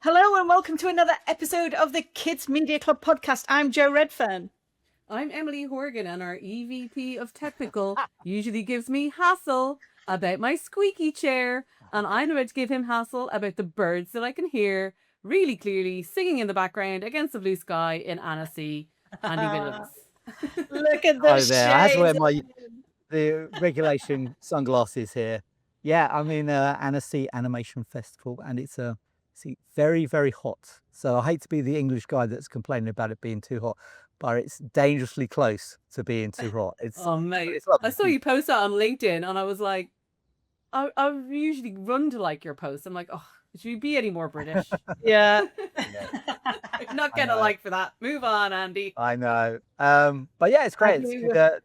Hello and welcome to another episode of the Kids Media Club podcast. I'm Joe Redfern. I'm Emily Horgan, and our EVP of Technical usually gives me hassle about my squeaky chair, and I'm about to give him hassle about the birds that I can hear really clearly singing in the background against the blue sky in Annecy. Andy Williams. Look at the Oh, there. I had to wear shades. the regulation sunglasses here. Yeah, I'm in Annecy Animation Festival, and it's very, very hot. So I hate to be the English guy that's complaining about it being too hot, but it's dangerously close to being too hot. Oh, mate. It's lovely. I saw you post that on LinkedIn, and I was like, I usually run to like your post. I'm like, oh, should we be any more British? Yeah. I'm not getting a like for that. Move on, Andy. I know. But yeah, it's great.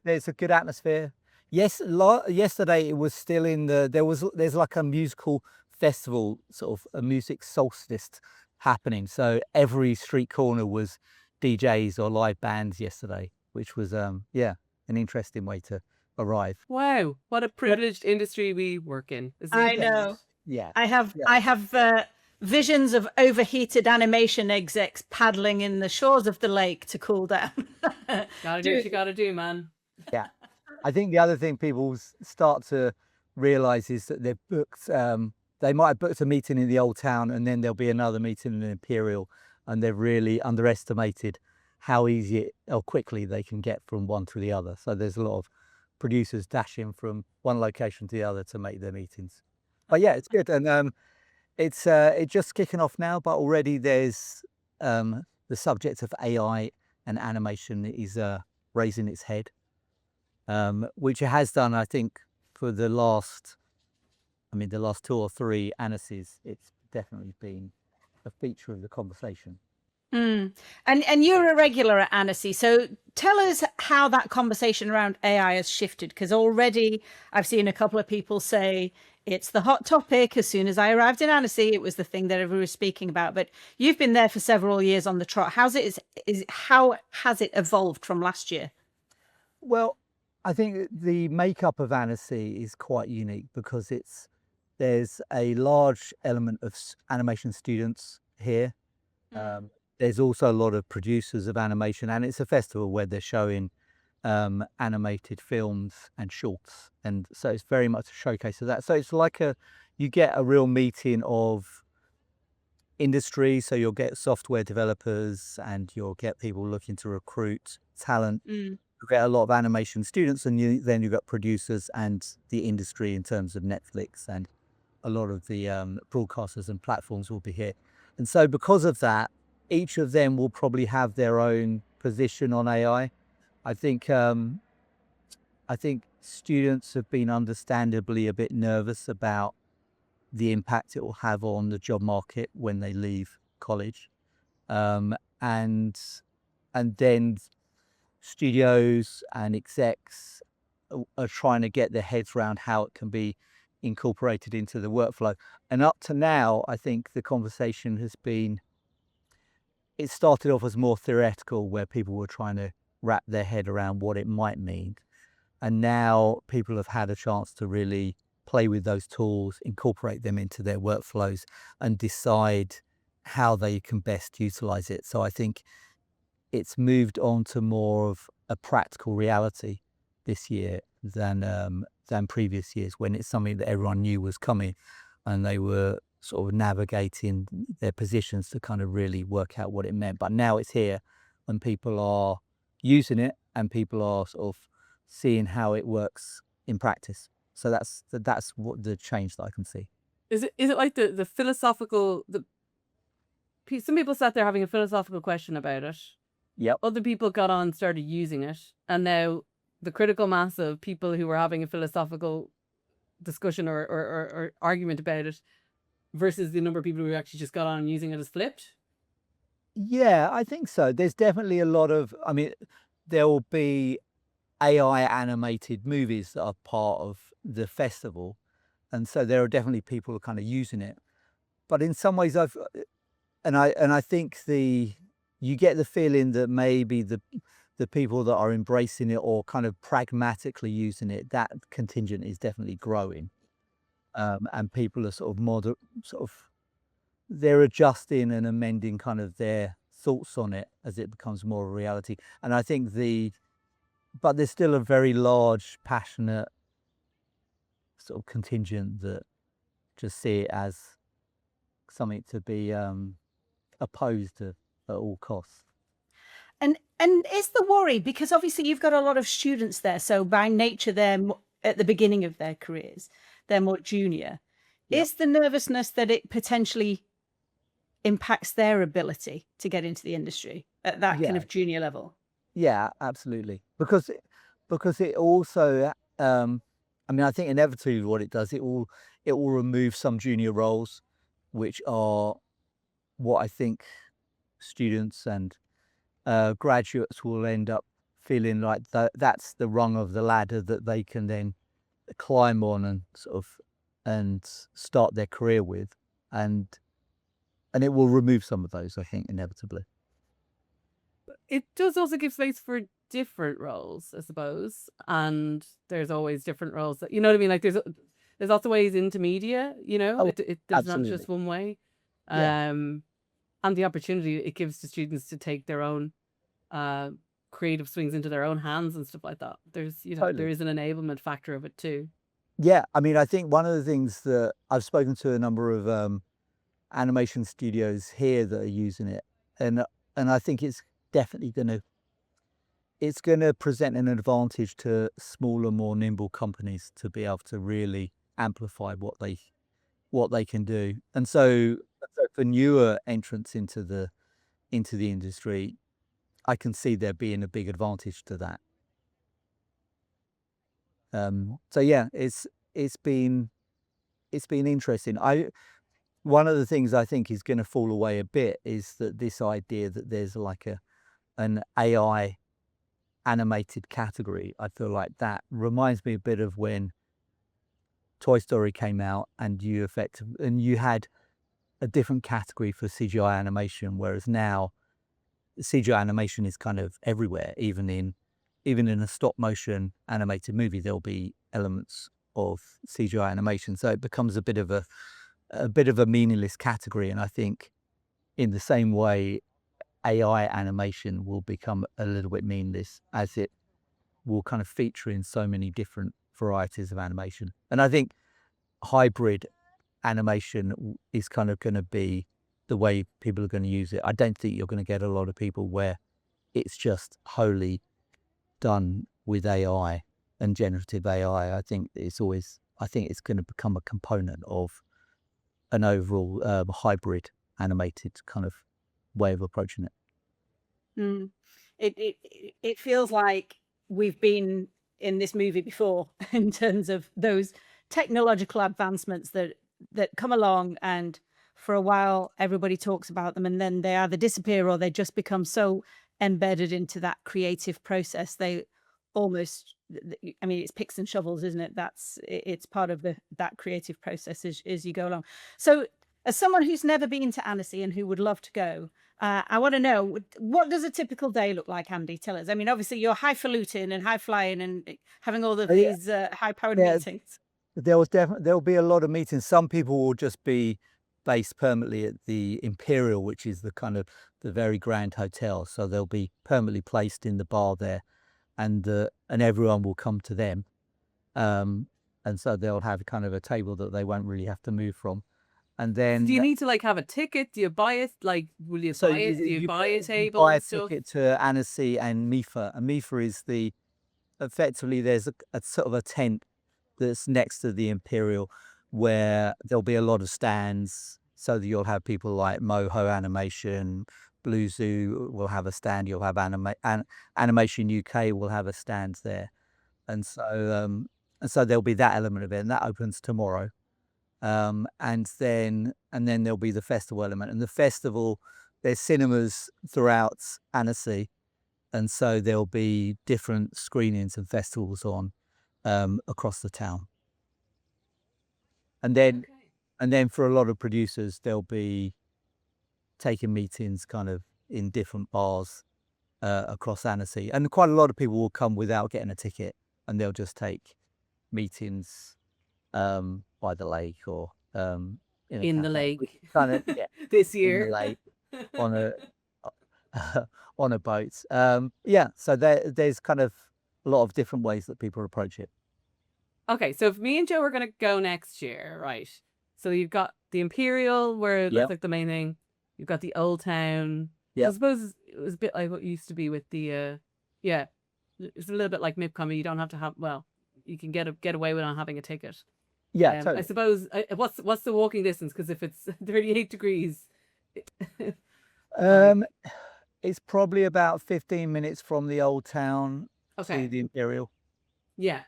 There's a good atmosphere. Yes, yesterday it was still in there's like a musical festival, sort of a music solstice happening. So every street corner was DJs or live bands yesterday, which was an interesting way to arrive. Wow, what a privileged industry we work in. I know. Yeah. I have visions of overheated animation execs paddling in the shores of the lake to cool down. Gotta do what you gotta do, man. Yeah. I think the other thing people start to realize is that they've booked, they might have booked a meeting in the Old Town and then there'll be another meeting in Imperial, and they've really underestimated how easy or quickly they can get from one to the other. So there's a lot of producers dashing from one location to the other to make their meetings. But yeah, it's good. And it's just kicking off now, but already there's the subject of AI and animation is raising its head. Which it has done, I think, for the last 2 or 3 Annecy's. It's definitely been a feature of the conversation. And you're a regular at Annecy, so tell us how that conversation around AI has shifted, because already I've seen a couple of people say it's the hot topic. As soon as I arrived in Annecy, it was the thing that everyone was speaking about. But you've been there for several years on the trot. How has it evolved from last year? Well, I think the makeup of Annecy is quite unique because there's a large element of animation students here. There's also a lot of producers of animation, and it's a festival where they're showing animated films and shorts, and so it's very much a showcase of that. So it's like you get a real meeting of industry. So you'll get software developers and you'll get people looking to recruit talent. You get a lot of animation students, and then you've got producers and the industry in terms of Netflix, and a lot of the broadcasters and platforms will be here. And so because of that, each of them will probably have their own position on AI. I think students have been understandably a bit nervous about the impact it will have on the job market when they leave college. And then studios and execs are trying to get their heads around how it can be incorporated into the workflow. And up to now, I think the conversation has been, it started off as more theoretical, where people were trying to wrap their head around what it might mean. And now people have had a chance to really play with those tools, incorporate them into their workflows, and decide how they can best utilize it. So I think it's moved on to more of a practical reality this year than previous years, when it's something that everyone knew was coming and they were sort of navigating their positions to kind of really work out what it meant. But now it's here and people are using it and people are sort of seeing how it works in practice. So that's what the change that I can see. Is it like the philosophical, some people sat there having a philosophical question about it. Yep. Other people got on and started using it, and now the critical mass of people who were having a philosophical discussion or argument about it versus the number of people who actually just got on and using it has flipped? Yeah, I think so. There's definitely a lot of, there will be AI animated movies that are part of the festival. And so there are definitely people who are kind of using it. But in some ways I think you get the feeling that maybe the people that are embracing it or kind of pragmatically using it, that contingent is definitely growing. And people are sort of they're adjusting and amending kind of their thoughts on it as it becomes more of a reality. And I think but there's still a very large, passionate sort of contingent that just see it as something to be opposed to at all costs. And is the worry, because obviously you've got a lot of students there, so by nature they're at the beginning of their careers, they're more junior. Yep. Is the nervousness that it potentially impacts their ability to get into the industry at that kind Yeah. of junior level? Yeah, absolutely. Because it also, I mean, I think inevitably what it does, it will remove some junior roles, which are what I think students and graduates will end up feeling like that's the rung of the ladder that they can then climb on and sort of and start their career with, and it will remove some of those, I think, inevitably. It does also give space for different roles, I suppose. And there's always different roles that, you know what I mean? Like there's lots of ways into media, you know, Oh, there's not absolutely. just one way. Yeah. And the opportunity it gives to students to take their own creative swings into their own hands and stuff like that. There's, you know, there Totally. is an enablement factor of it too. Yeah, I mean, I think one of the things that I've spoken to a number of animation studios here that are using it, and I think it's definitely going to present an advantage to smaller, more nimble companies to be able to really amplify what they can do. And so for newer entrants into the industry, I can see there being a big advantage to that. So yeah, it's been interesting. One of the things I think is going to fall away a bit is that this idea that there's like an AI animated category. I feel like that reminds me a bit of when Toy Story came out and you had a different category for CGI animation, whereas now CGI animation is kind of everywhere. Even in a stop motion animated movie, there'll be elements of CGI animation. So it becomes a bit of a meaningless category. And I think in the same way, AI animation will become a little bit meaningless as it will kind of feature in so many different varieties of animation. And I think hybrid animation is kind of going to be the way people are going to use it. I don't think you're going to get a lot of people where it's just wholly done with AI and generative AI. I think it's going to become a component of an overall hybrid animated kind of way of approaching it. Mm. It feels like we've been in this movie before in terms of those technological advancements that come along, and for a while everybody talks about them, and then they either disappear or they just become so embedded into that creative process they almost, I mean, it's picks and shovels, isn't it? It's part of that creative process as you go along. So as someone who's never been to Annecy and who would love to go, I want to know, what does a typical day look like, Andy? Tell us. I mean, obviously you're highfalutin and high flying and having all of Yeah, these high powered yeah. meetings. There'll be a lot of meetings. Some people will just be based permanently at the Imperial, which is the kind of the very grand hotel. So they'll be permanently placed in the bar there, and everyone will come to them. And so they'll have kind of a table that they won't really have to move from. And then Do you need to like have a ticket? Do you buy it? Like, will you buy it? Do you buy a table buy a and stuff? ticket to Annecy and MIFA. And MIFA is effectively there's a sort of a tent that's next to the Imperial where there'll be a lot of stands, so that you'll have people like Moho Animation, Blue Zoo will have a stand, you'll have Animation UK will have a stand there. And so there'll be that element of it, and that opens tomorrow. And then there'll be the festival element. And the festival, there's cinemas throughout Annecy, and so there'll be different screenings and festivals on across the town. And then for a lot of producers, they'll be taking meetings kind of in different bars across Annecy. And quite a lot of people will come without getting a ticket, and they'll just take meetings by the lake or in the cafe, which lake is kind of this in the year. lake on a on a boat. So there's kind of a lot of different ways that people approach it. Okay, so if me and Joe are going to go next year, right? So you've got the Imperial, where it Yep. looks like the main thing. You've got the Old Town. I Yep. suppose it was a bit like what used to be with the, yeah, it's a little bit like MIPCOM. You don't have to have, well, you can get away with not having a ticket. Yeah, I totally. suppose, what's the walking distance? Because if it's 38 degrees, It's probably about 15 minutes from the Old Town to okay, the Imperial. yeah.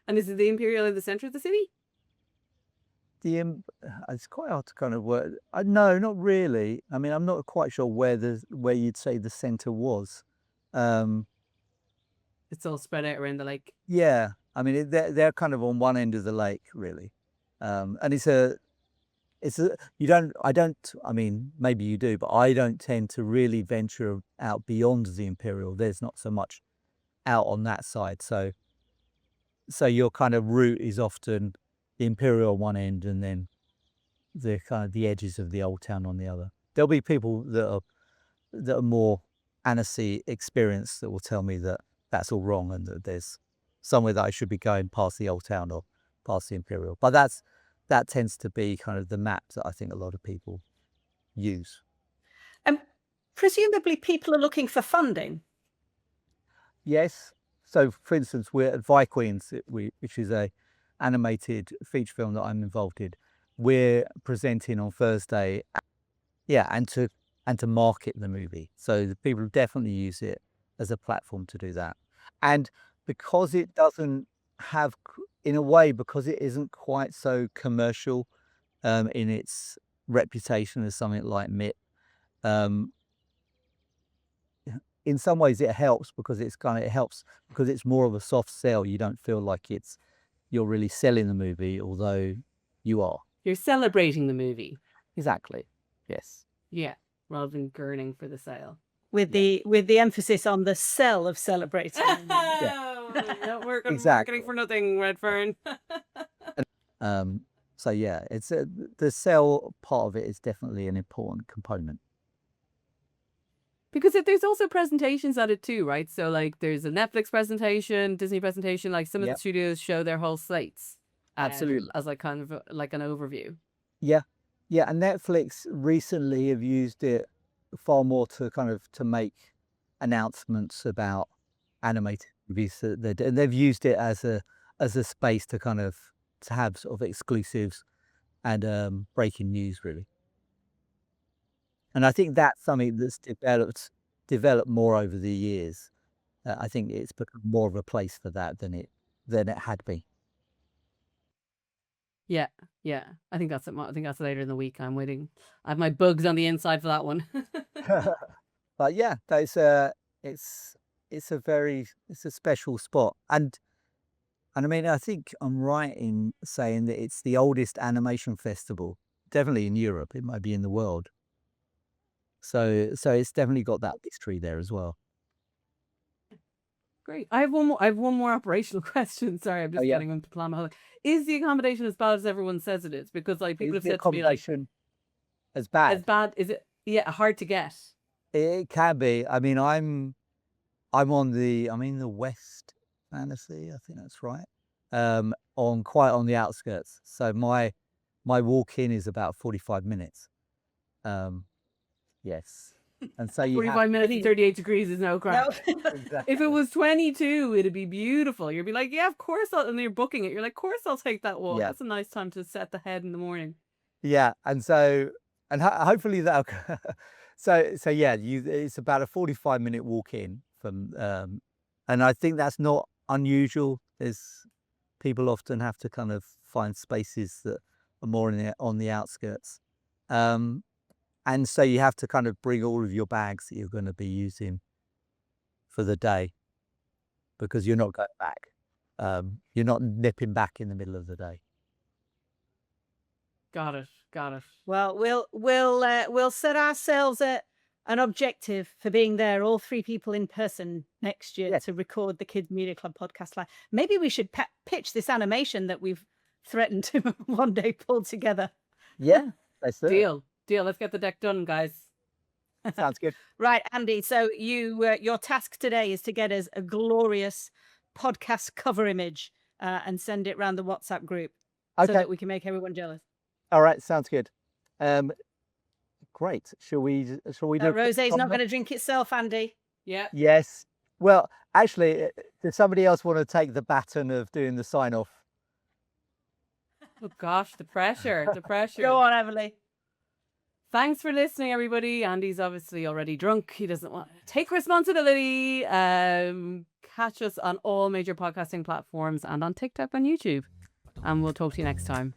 And is it the Imperial in the center of the city? It's quite hard to kind of work. No, not really. I mean, I'm not quite sure where you'd say the center was. It's all spread out around the lake. Yeah, I mean, they're kind of on one end of the lake, really. And I mean, maybe you do, but I don't tend to really venture out beyond the Imperial. There's not so much out on that side. So your kind of route is often the Imperial on one end and then the kind of the edges of the Old Town on the other. There'll be people that are more Annecy experienced that will tell me that that's all wrong and that there's somewhere that I should be going past the Old Town or past the Imperial. But that tends to be kind of the map that I think a lot of people use. And presumably people are looking for funding. Yes. So, for instance, we're at Vi Queens, which is a animated feature film that I'm involved in. We're presenting on Thursday, and to market the movie. So the people definitely use it as a platform to do that. And because it doesn't have, in a way, because it isn't quite so commercial in its reputation as something like MIT, in some ways it helps because it's more of a soft sell. You don't feel like you're really selling the movie, although you are. You're celebrating the movie. Exactly. Yes. Yeah, rather than gurning for the sale. With the emphasis on the sell of celebrating. Not working Exactly. marketing for nothing, Redfern. So yeah, it's the sell part of it is definitely an important component. Because there's also presentations at it too, right? So like there's a Netflix presentation, Disney presentation, like some of the studios show their whole slates. Absolutely. As like kind of like an overview. Yeah. And Netflix recently have used it far more to make announcements about animated movies and they've used it as a space to have sort of exclusives and breaking news, really. And I think that's something that's developed more over the years. I think it's become more of a place for that than it had been. Yeah. I think that's later in the week. I'm waiting. I have my bugs on the inside for that one. But yeah, it's a special spot. And I mean, I think I'm right in saying that it's the oldest animation festival, definitely in Europe. It might be in the world. So it's definitely got that history there as well. Great. I have one more operational question. Sorry, I'm just getting into plan my whole. Is the accommodation as bad as everyone says it is? Because like people have said to me, like, as bad? As bad? Is it? Yeah, hard to get. It can be. I mean, I'm in the West Annecy, I think that's right. Quite on the outskirts. So my walk-in is about 45 minutes. Yes. And so 45 minutes and 38 degrees is no crap. No. Exactly. If it was 22, it'd be beautiful. You'd be like, yeah, of course. And you're booking it. You're like, of course I'll take that walk. Yeah. That's a nice time to set the head in the morning. Yeah, and hopefully that'll. So yeah, it's about a 45-minute walk in from, and I think that's not unusual. People often have to kind of find spaces that are more on the outskirts, and so you have to kind of bring all of your bags that you're going to be using for the day, because you're not going back. You're not nipping back in the middle of the day. Got it. Well, we'll set ourselves an objective for being there, all three people in person next year to record the Kids Media Club podcast live. Maybe we should pitch this animation that we've threatened to one day pull together. Yeah, let's do it. Deal. Let's get the deck done, guys. Sounds good. Right, Andy. So your task today is to get us a glorious podcast cover image and send it around the WhatsApp group so Okay. that we can make everyone jealous. All right. Sounds good. Great. Shall we do? That a quick rosé's not comment? going to drink itself, Andy. Yeah. Yes. Well, actually, does somebody else want to take the baton of doing the sign off? Oh gosh, the pressure. The pressure. Go on, Emily. Thanks for listening, everybody. Andy's obviously already drunk. He doesn't want to take responsibility. Catch us on all major podcasting platforms and on TikTok and YouTube. And we'll talk to you next time.